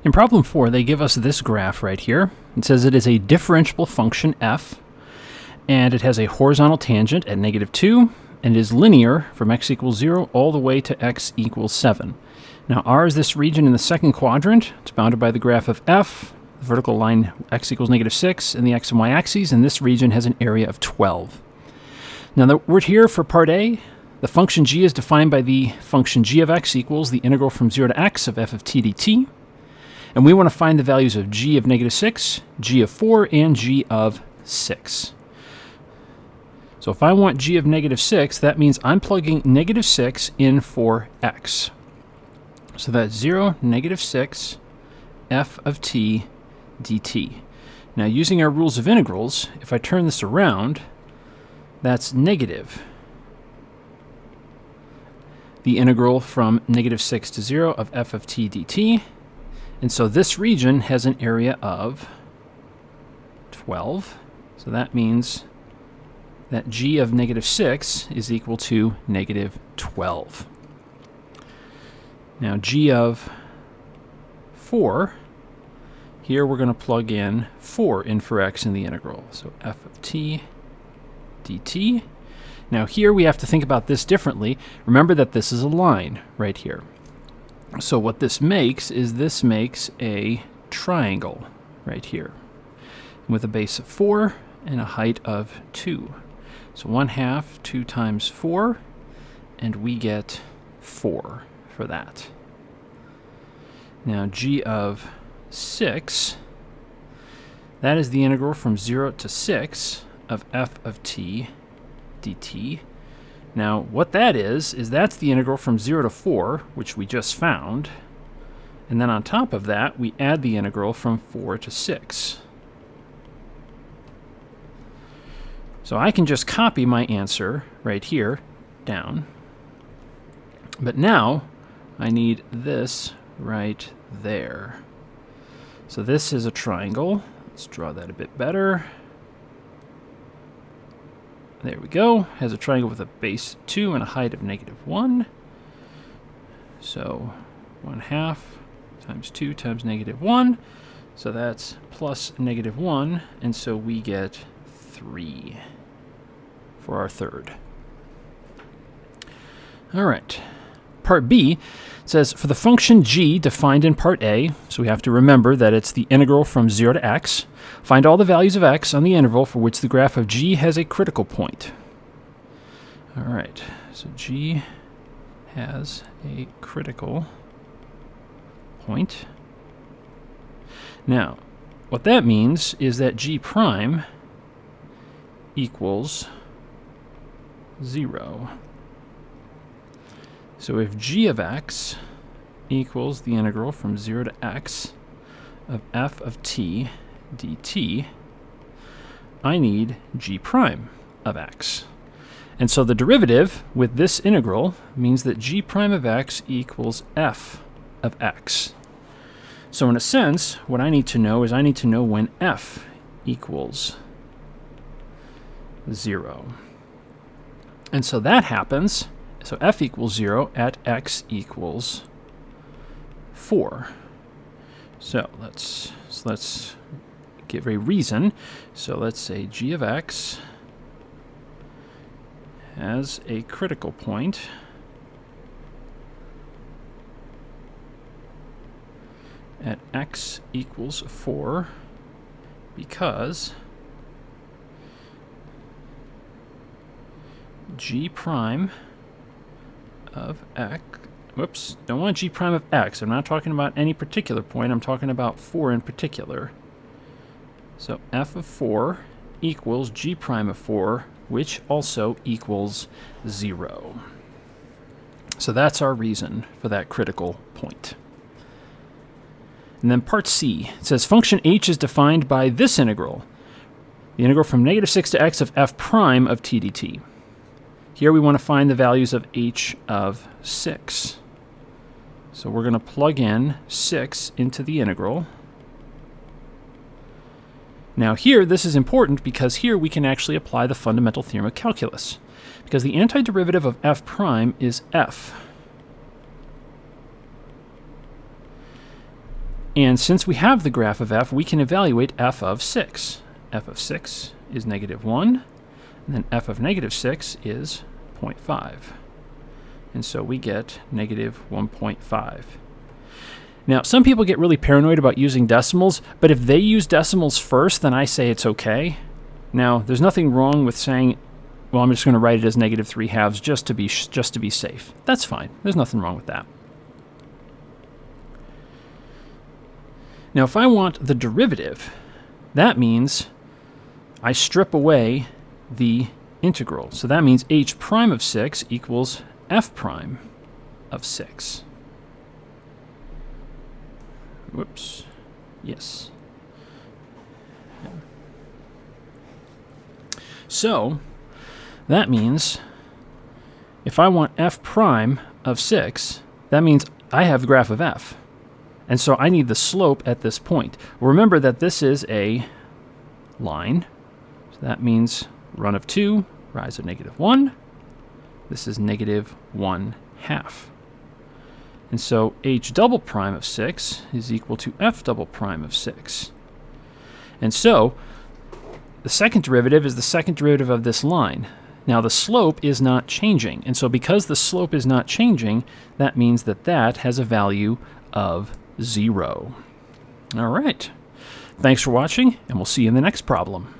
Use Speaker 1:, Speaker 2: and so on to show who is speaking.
Speaker 1: In problem 4, they give us this graph right here. It says it is a differentiable function f, and it has a horizontal tangent at -2, and it is linear from x equals 0 all the way to x equals 7. Now R is this region in the second quadrant. It's bounded by the graph of f, the vertical line x equals -6, and the x and y axes, and this region has an area of 12. Now we're here for part A. The function g is defined by the function g of x equals the integral from 0 to x of f of t dt. And we want to find the values of g of -6, g of 4, and g of 6. So if I want g of -6, that means I'm plugging -6 in for x. So that's 0, -6, f of t dt. Now using our rules of integrals, if I turn this around, that's negative the integral from -6 to 0 of f of t dt. And so this region has an area of 12. So that means that g of -6 is equal to -12. Now g of 4, here we're going to plug in 4 in for x in the integral. So f of t dt. Now here we have to think about this differently. Remember that this is a line right here. So what this makes is this makes a triangle right here with a base of 4 and a height of 2. So 1/2, 2 times 4, and we get 4 for that. Now g of 6, that is the integral from 0 to 6 of f of t dt. Now, what that is that's the integral from 0 to 4, which we just found. And then on top of that, we add the integral from 4 to 6. So I can just copy my answer right here down. But now, I need this right there. So this is a triangle. Let's draw that a bit better. There we go. Has a triangle with a base 2 and a height of -1. So 1/2 times 2 times -1. So that's plus -1. And so we get 3 for our third. All right. Part B says for the function g defined in part A, so we have to remember that it's the integral from 0 to x, find all the values of x on the interval for which the graph of g has a critical point. All right, so g has a critical point. Now, what that means is that g prime equals 0. So if g of x equals the integral from 0 to x of f of t dt, I need g prime of x. And so the derivative with this integral means that g prime of x equals f of x. So in a sense, what I need to know is I need to know when f equals 0. And so that happens. So f equals 0 at x equals 4. So let's give a reason. So let's say g of x has a critical point at x equals 4 because g prime of x, whoops, don't want g prime of x. I'm not talking about any particular point. I'm talking about 4 in particular. So f of 4 equals g prime of 4, which also equals 0. So that's our reason for that critical point. And then part C, it says function h is defined by this integral, the integral from -6 to x of f prime of t dt. Here we want to find the values of h of 6. So we're going to plug in 6 into the integral. Now here, this is important because here we can actually apply the fundamental theorem of calculus, because the antiderivative of f prime is f. And since we have the graph of f, we can evaluate f of 6. F of 6 is -1, and then f of -6 is 0.5. And so we get -1.5. Now, some people get really paranoid about using decimals, but if they use decimals first, then I say it's okay. Now, there's nothing wrong with saying, well, I'm just going to write it as -3/2 just to be safe. That's fine. There's nothing wrong with that. Now, if I want the derivative, that means I strip away the integral. So that means h prime of 6 equals f prime of 6. Whoops. Yes. So that means if I want f prime of 6, that means I have the graph of f. And so I need the slope at this point. Remember that this is a line. So that means run of 2, rise of -1. This is -1/2. And so h double prime of 6 is equal to f double prime of 6. And so the second derivative is the second derivative of this line. Now the slope is not changing. And so because the slope is not changing, that means that that has a value of 0. All right. Thanks for watching, and we'll see you in the next problem.